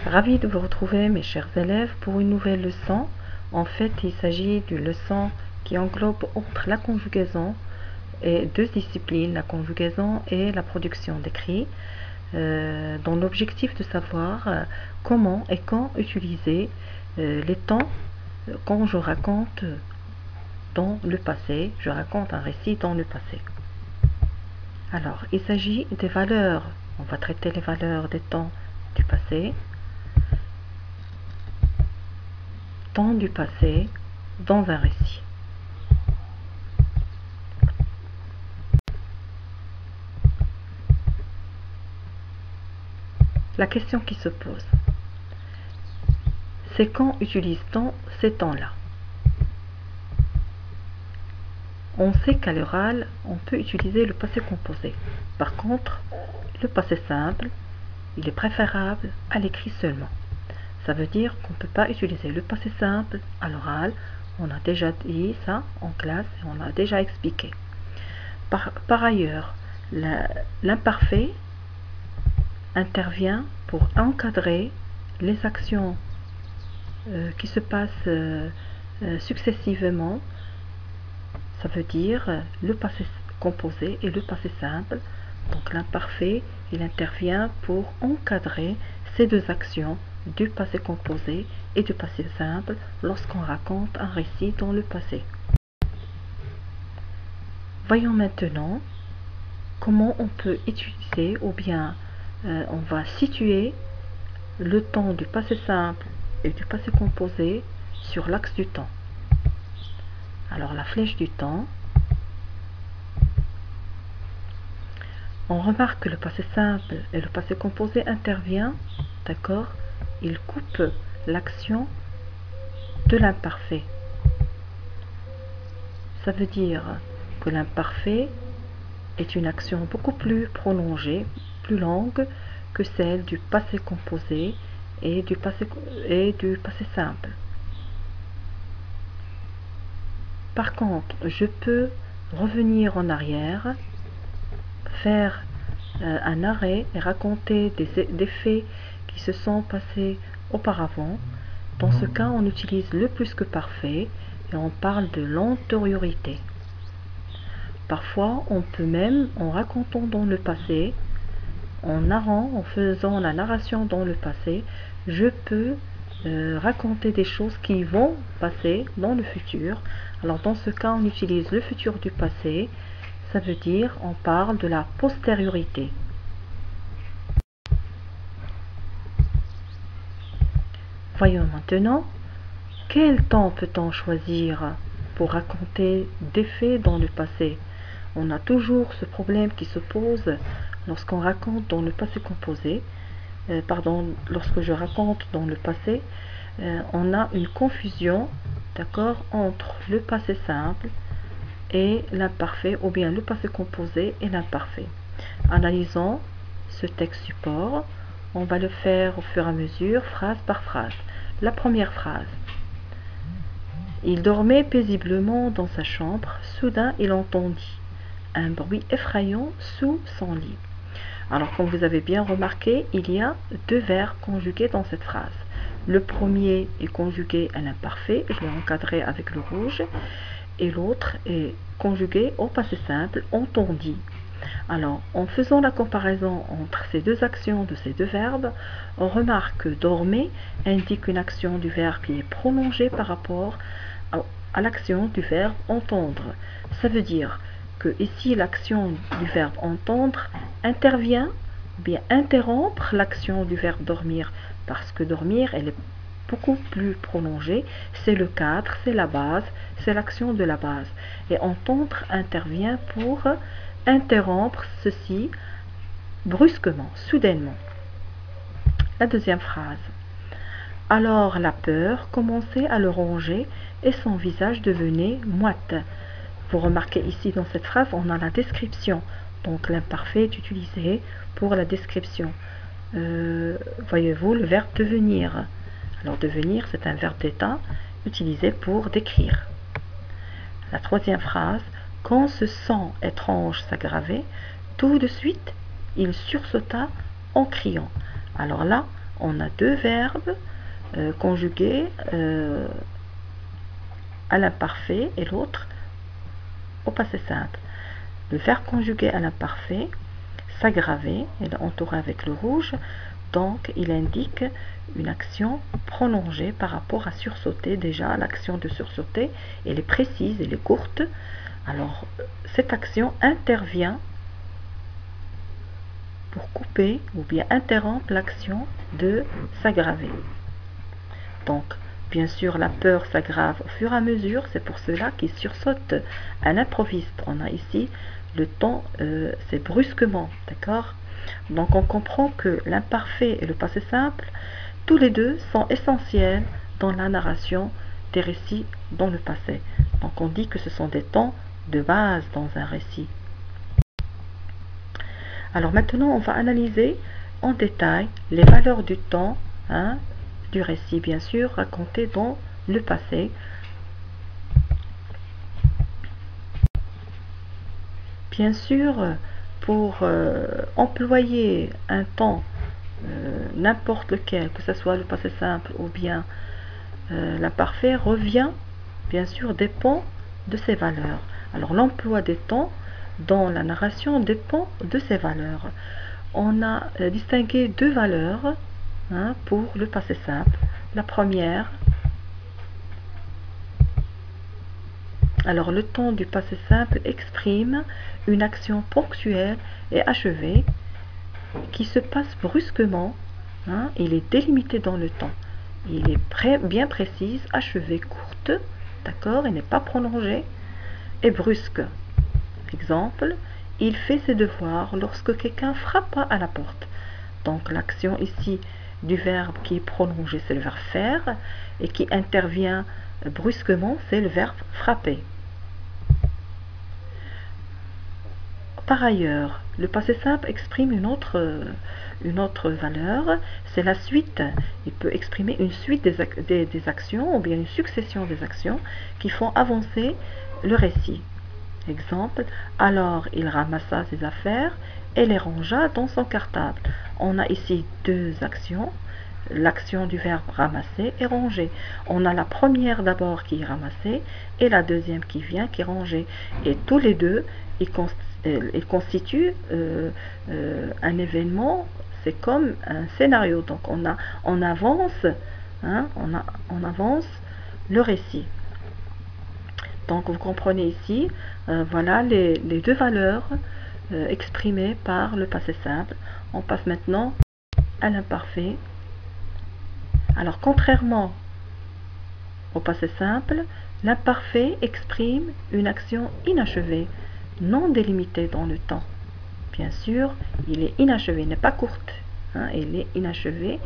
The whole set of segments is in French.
Ravi de vous retrouver mes chers élèves pour une nouvelle leçon. En fait, il s'agit d'une leçon qui englobe entre la conjugaison et deux disciplines, la conjugaison et la production d'écrit, dans l'objectif de savoir comment et quand utiliser les temps quand je raconte dans le passé, je raconte un récit dans le passé. Alors, il s'agit des valeurs, on va traiter les valeurs des temps du passé, temps du passé dans un récit. La question qui se pose, c'est quand utilise-t-on ces temps-là? On sait qu'à l'oral, on peut utiliser le passé composé. Par contre, le passé simple, il est préférable à l'écrit seulement. Ça veut dire qu'on ne peut pas utiliser le passé simple à l'oral. On a déjà dit ça en classe et on a déjà expliqué. Par ailleurs, l'imparfait intervient pour encadrer les actions qui se passent successivement. Ça veut dire le passé composé et le passé simple. Donc l'imparfait, il intervient pour encadrer ces deux actions du passé composé et du passé simple lorsqu'on raconte un récit dans le passé. Voyons maintenant comment on peut utiliser ou bien on va situer le temps du passé simple et du passé composé sur l'axe du temps. Alors la flèche du temps, on remarque que le passé simple et le passé composé interviennent, d'accord? Ils coupent l'action de l'imparfait. Ça veut dire que l'imparfait est une action beaucoup plus prolongée, plus longue que celle du passé composé et du passé simple. Par contre, je peux revenir en arrière, faire un arrêt et raconter des faits qui se sont passés auparavant. Dans ce cas, on utilise le plus que parfait et on parle de l'antériorité. Parfois, on peut même, en racontant dans le passé, en faisant la narration dans le passé, je peux raconter des choses qui vont passer dans le futur. Alors dans ce cas, on utilise le futur du passé. Ça veut dire on parle de la postériorité. Voyons maintenant quel temps peut-on choisir pour raconter des faits dans le passé. On a toujours ce problème qui se pose lorsqu'on raconte dans le passé composé. Lorsque je raconte dans le passé, on a une confusion, d'accord, entre le passé simple et l'imparfait, ou bien le passé composé et l'imparfait. Analysons ce texte support. On va le faire au fur et à mesure, phrase par phrase. La première phrase. Il dormait paisiblement dans sa chambre. Soudain, il entendit un bruit effrayant sous son lit. Alors, comme vous avez bien remarqué, il y a deux verbes conjugués dans cette phrase. Le premier est conjugué à l'imparfait, je l'ai encadré avec le rouge, et l'autre est conjugué au passé simple, entendit. Alors, en faisant la comparaison entre ces deux actions de ces deux verbes, on remarque que dormir indique une action du verbe qui est prolongée par rapport à l'action du verbe entendre. Ça veut dire que ici l'action du verbe entendre intervient, ou bien interrompre l'action du verbe dormir, parce que dormir, elle est beaucoup plus prolongée, c'est le cadre, c'est la base, c'est l'action de la base. Et entendre intervient pour interrompre ceci brusquement, soudainement. La deuxième phrase. Alors la peur commençait à le ronger et son visage devenait moite. Vous remarquez ici dans cette phrase, on a la description. Donc l'imparfait est utilisé pour la description. Voyez-vous le verbe devenir. Alors devenir, c'est un verbe d'état utilisé pour décrire. La troisième phrase. Quand ce son étrange s'aggravait, tout de suite, il sursauta en criant. Alors là, on a deux verbes conjugués à l'imparfait et l'autre au passé simple. Le verbe conjugué à l'imparfait, s'aggraver, il est entouré avec le rouge, donc il indique une action prolongée par rapport à sursauter. Déjà, l'action de sursauter, elle est précise, elle est courte. Alors, cette action intervient pour couper ou bien interrompre l'action de s'aggraver. Donc, bien sûr, la peur s'aggrave au fur et à mesure, c'est pour cela qu'il sursaute à l'improviste. On a ici le temps, c'est brusquement, d'accord? Donc on comprend que l'imparfait et le passé simple, tous les deux sont essentiels dans la narration des récits dans le passé. Donc on dit que ce sont des temps de base dans un récit. Alors maintenant on va analyser en détail les valeurs du temps, du récit bien sûr, raconté dans le passé. Bien sûr, pour employer un temps, n'importe lequel, que ce soit le passé simple ou bien l'imparfait, revient, bien sûr, dépend de ses valeurs. Alors l'emploi des temps dans la narration dépend de ses valeurs. On a distingué deux valeurs pour le passé simple. La première, alors le temps du passé simple exprime une action ponctuelle et achevée qui se passe brusquement. Il est délimité dans le temps. Il est bien précise, achevée, courte, d'accord, il n'est pas prolongé et brusque. Exemple, il fait ses devoirs lorsque quelqu'un frappe à la porte. Donc l'action ici du verbe qui est prolongé, c'est le verbe faire, et qui intervient brusquement, c'est le verbe frapper. Par ailleurs, le passé simple exprime une autre valeur, c'est la suite. Il peut exprimer une suite des actions ou bien une succession des actions qui font avancer le récit. Exemple, alors il ramassa ses affaires et les rangea dans son cartable. On a ici deux actions, l'action du verbe ramasser et ranger. On a la première d'abord qui est ramassée et la deuxième qui vient qui est rangée. Et tous les deux, ils constituent un événement, c'est comme un scénario. Donc on avance, on avance le récit. Donc vous comprenez ici, voilà les deux valeurs exprimées par le passé simple. On passe maintenant à l'imparfait. Alors contrairement au passé simple, l'imparfait exprime une action inachevée, non délimitée dans le temps. Bien sûr, il est inachevé, il n'est pas courte, il est inachevé,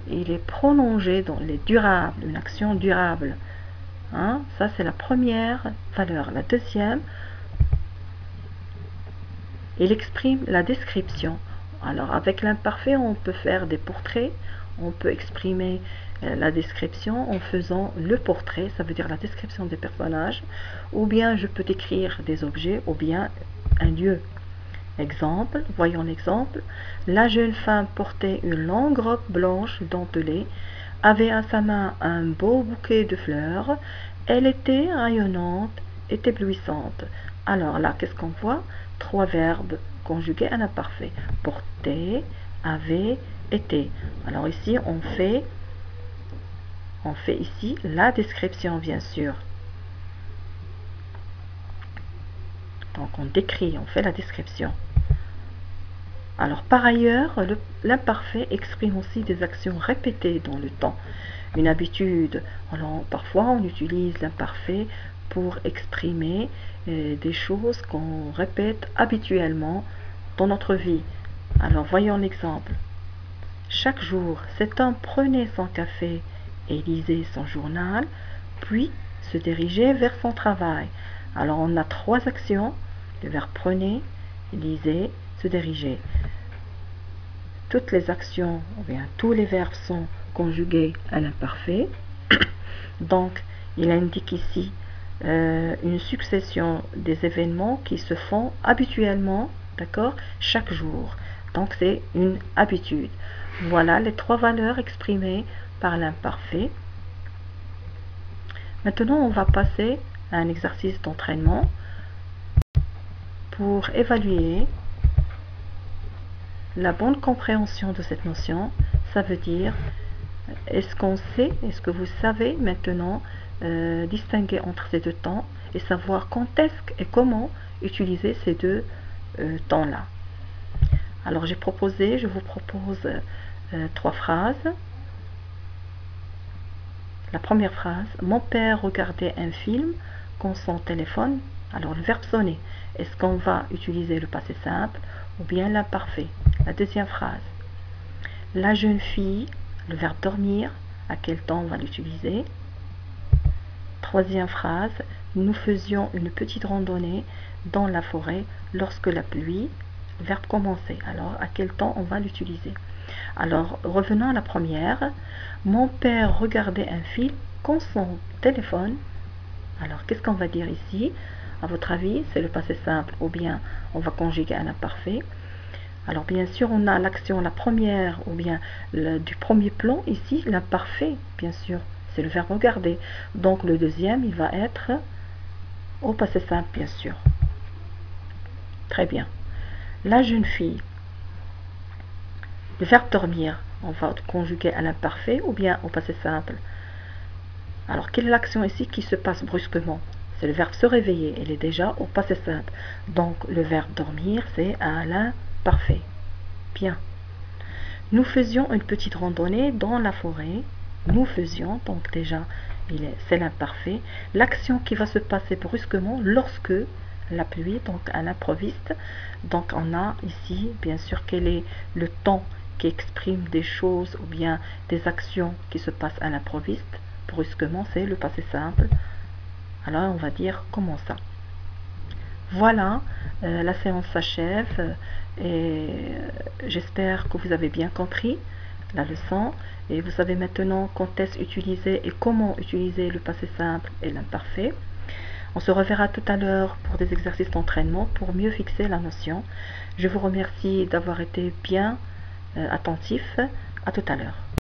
il est prolongé, dans les durables, une action durable. Ça c'est la première valeur. La deuxième, il exprime la description. Alors avec l'imparfait, on peut faire des portraits, on peut exprimer la description en faisant le portrait, ça veut dire la description des personnages, ou bien je peux décrire des objets, ou bien un lieu. Exemple, voyons l'exemple. La jeune femme portait une longue robe blanche dentelée, avait à sa main un beau bouquet de fleurs, elle était rayonnante, est éblouissante. Alors là, qu'est-ce qu'on voit? Trois verbes conjugués à l'imparfait. Porter, avait, était. Alors ici, on fait ici la description, bien sûr. Donc on décrit, on fait la description. Alors par ailleurs, l'imparfait exprime aussi des actions répétées dans le temps. Une habitude. Alors parfois on utilise l'imparfait pour exprimer des choses qu'on répète habituellement dans notre vie. Alors voyons l'exemple. Chaque jour, cet homme prenait son café et lisait son journal, puis se dirigeait vers son travail. Alors on a trois actions, le verbe prenait, lisait, se dirigeait. Toutes les actions, ou bien tous les verbes sont conjugués à l'imparfait. Donc il indique ici une succession des événements qui se font habituellement, d'accord, chaque jour. Donc c'est une habitude. Voilà les trois valeurs exprimées par l'imparfait. Maintenant, on va passer à un exercice d'entraînement pour évaluer la bonne compréhension de cette notion. Ça veut dire, est-ce que vous savez maintenant distinguer entre ces deux temps et savoir quand est-ce et comment utiliser ces deux temps-là. Alors je vous propose trois phrases. La première phrase, mon père regardait un film quand son téléphone. Alors le verbe sonner, est-ce qu'on va utiliser le passé simple ou bien l'imparfait? La deuxième phrase, la jeune fille, le verbe dormir, à quel temps on va l'utiliser? Troisième phrase, nous faisions une petite randonnée dans la forêt lorsque la pluie, le verbe commencer. Alors à quel temps on va l'utiliser? Alors revenons à la première. Mon père regardait un film quand son téléphone. Alors qu'est-ce qu'on va dire ici? À votre avis, c'est le passé simple ou bien on va conjuguer un imparfait? Alors bien sûr, on a l'action, la première ou bien du premier plan ici, l'imparfait, bien sûr, c'est le verbe regarder. Donc le deuxième, il va être au passé simple, bien sûr. Très bien. La jeune fille, le verbe dormir, on va conjuguer à l'imparfait ou bien au passé simple. Alors quelle est l'action ici qui se passe brusquement? C'est le verbe se réveiller, il est déjà au passé simple. Donc le verbe dormir, c'est à l'imparfait. Bien. Nous faisions une petite randonnée dans la forêt. Nous faisions, donc déjà, c'est l'imparfait. L'action qui va se passer brusquement lorsque la pluie, donc à l'improviste. Donc on a ici, bien sûr, quel est le temps qui exprime des choses ou bien des actions qui se passent à l'improviste. Brusquement, c'est le passé simple. Alors on va dire comment ça. Voilà, la séance s'achève et j'espère que vous avez bien compris la leçon et vous savez maintenant quand est-ce utiliser et comment utiliser le passé simple et l'imparfait. On se reverra tout à l'heure pour des exercices d'entraînement pour mieux fixer la notion. Je vous remercie d'avoir été bien attentif. À tout à l'heure.